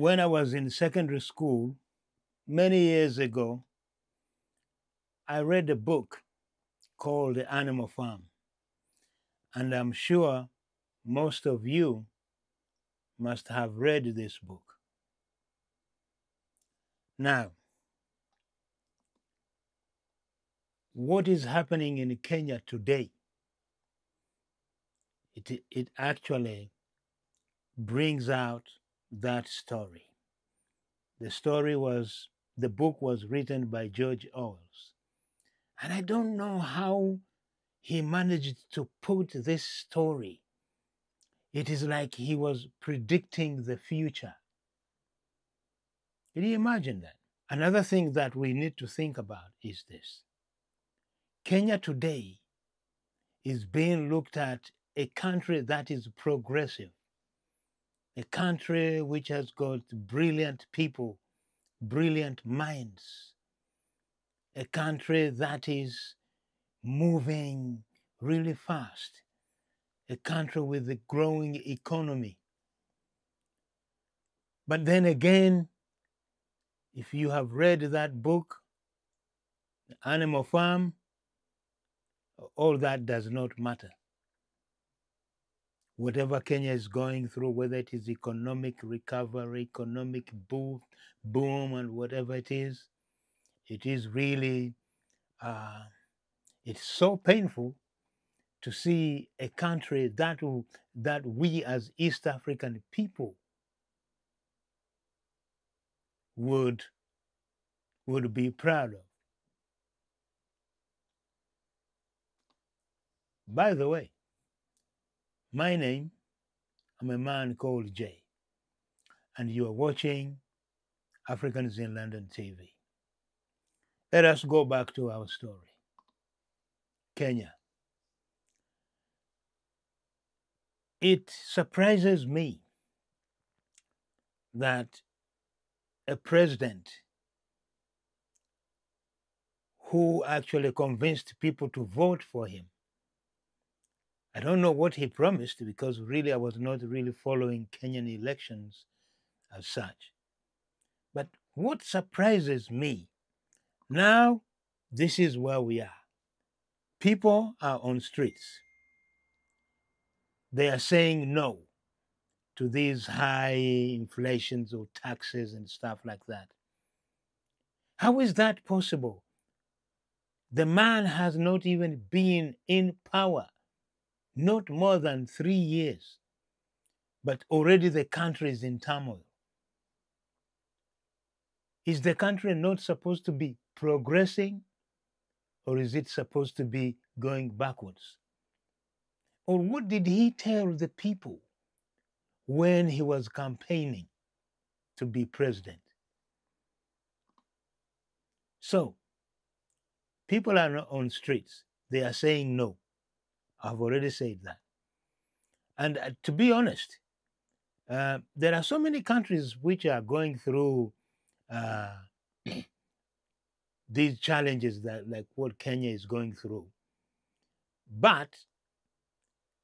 When I was in secondary school many years ago, I read a book called The Animal Farm. And I'm sure most of you must have read this book. Now, what is happening in Kenya today? It actually brings out that story. The book was written by George Orwell. And I don't know how he managed to put this story. It is like he was predicting the future. Can you imagine that? Another thing that we need to think about is this. Kenya today is being looked at a country that is progressive, a country which has got brilliant people, brilliant minds, a country that is moving really fast, a country with a growing economy. But then again, if you have read that book, The Animal Farm, all that does not matter. Whatever Kenya is going through, whether it is economic recovery, economic boom, and whatever it is really, it's so painful to see a country that we as East African people would be proud of. By the way, my name, I'm a man called Jay, and you are watching Africans in London TV. Let us go back to our story. Kenya. It surprises me that a president who actually convinced people to vote for him, I don't know what he promised, because really I was not really following Kenyan elections as such. But what surprises me, now this is where we are. People are on streets. They are saying no to these high inflations or taxes and stuff like that. How is that possible? The man has not even been in power, not more than 3 years, but already the country is in turmoil. Is the country not supposed to be progressing, or is it supposed to be going backwards? Or what did he tell the people when he was campaigning to be president? So, people are not on streets. They are saying no. I've already said that. And to be honest, there are so many countries which are going through these challenges that, like what Kenya is going through. But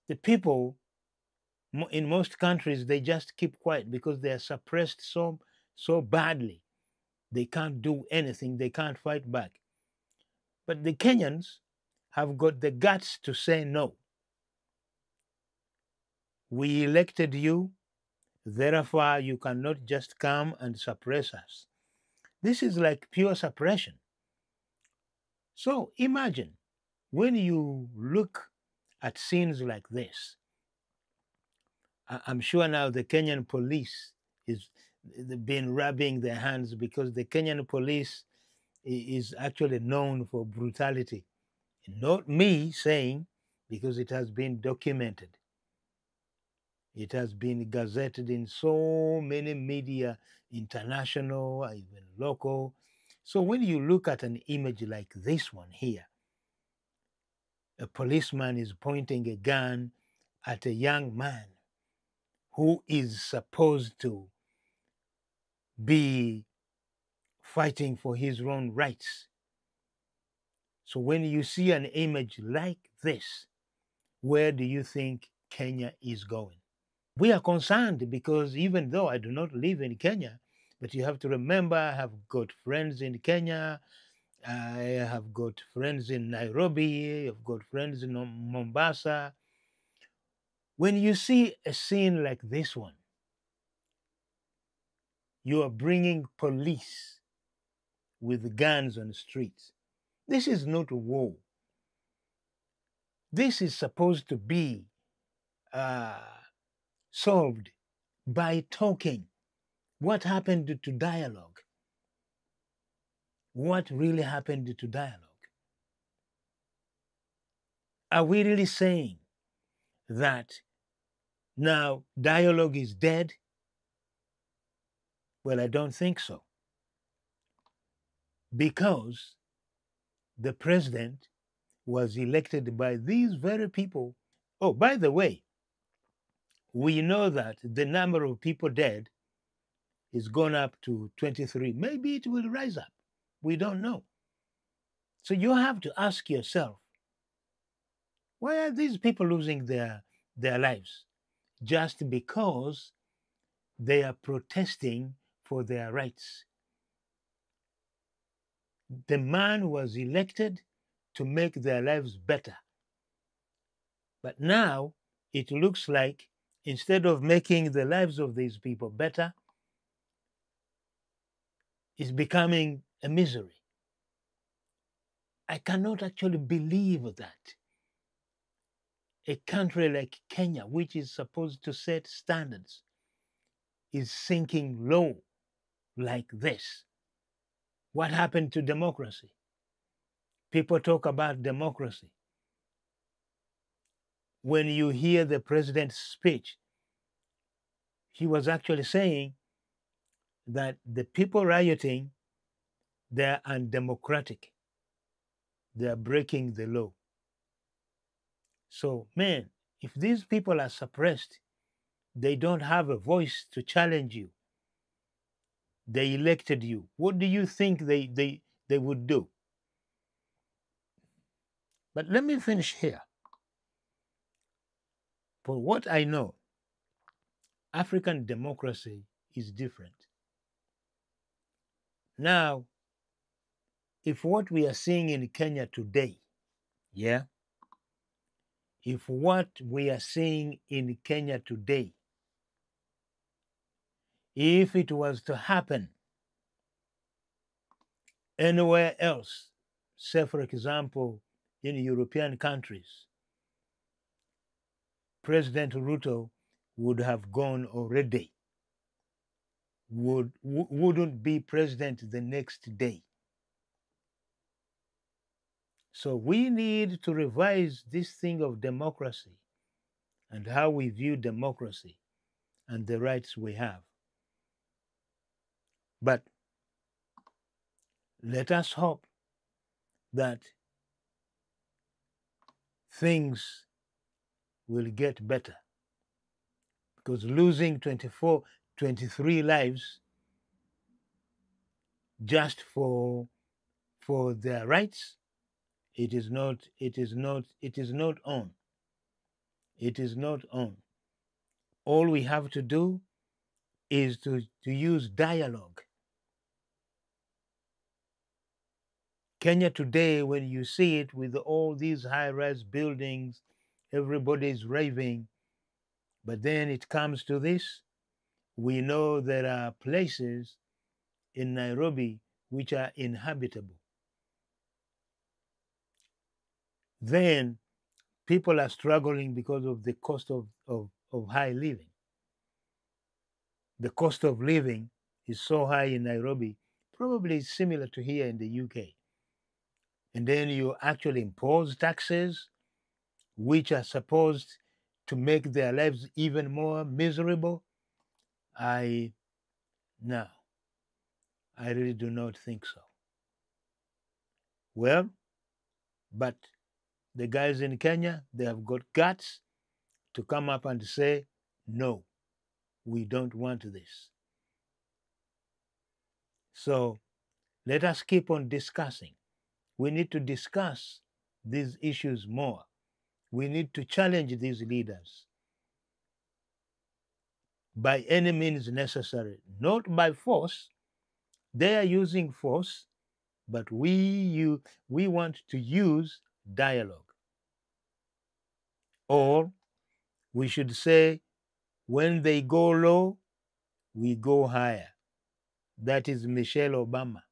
the people in most countries, they just keep quiet because they are suppressed so badly. They can't do anything. They can't fight back. But the Kenyans have got the guts to say no. We elected you, therefore you cannot just come and suppress us. This is like pure suppression. So imagine when you look at scenes like this, I'm sure now the Kenyan police is been rubbing their hands, because the Kenyan police is actually known for brutality. Not me saying, because it has been documented. It has been gazetted in so many media, international, even local. So when you look at an image like this one here, a policeman is pointing a gun at a young man who is supposed to be fighting for his own rights. So when you see an image like this, where do you think Kenya is going? We are concerned because even though I do not live in Kenya, but you have to remember I have got friends in Kenya, I have got friends in Nairobi, I've got friends in Mombasa. When you see a scene like this one, you are bringing police with guns on the streets. This is not a war. This is supposed to be uh, solved by talking. What happened to dialogue? What really happened to dialogue? Are we really saying that now dialogue is dead? Well, I don't think so. Because the president was elected by these very people. Oh, by the way, we know that the number of people dead is gone up to 23. Maybe it will rise up. We don't know. So you have to ask yourself, why are these people losing their lives? Just because they are protesting for their rights. The man was elected to make their lives better. But now it looks like instead of making the lives of these people better, it's becoming a misery. I cannot actually believe that a country like Kenya, which is supposed to set standards, is sinking low like this. What happened to democracy? People talk about democracy. When you hear the president's speech, he was actually saying that the people rioting, they're undemocratic. They're breaking the law. So, man, if these people are suppressed, they don't have a voice to challenge you. They elected you. What do you think they would do? But let me finish here. For what I know, African democracy is different. Now, if what we are seeing in Kenya today, yeah, if what we are seeing in Kenya today, if it was to happen anywhere else, say for example, in European countries, President Ruto would have gone already, wouldn't be president the next day. So we need to revise this thing of democracy and how we view democracy and the rights we have. But let us hope that things will get better, because losing 24, 23 lives just for their rights, it is not on. It is not on. All we have to do is to use dialogue. Kenya today, when you see it with all these high-rise buildings, everybody is raving, but then it comes to this. We know there are places in Nairobi which are inhabitable. Then people are struggling because of the cost of high living. The cost of living is so high in Nairobi, probably similar to here in the UK. And then you actually impose taxes which are supposed to make their lives even more miserable. No, I really do not think so. Well, but the guys in Kenya, they have got guts to come up and say, no, we don't want this. So let us keep on discussing. We need to discuss these issues more. We need to challenge these leaders. by any means necessary, not by force. They are using force, but we want to use dialogue. Or we should say, when they go low, we go higher. That is Michelle Obama.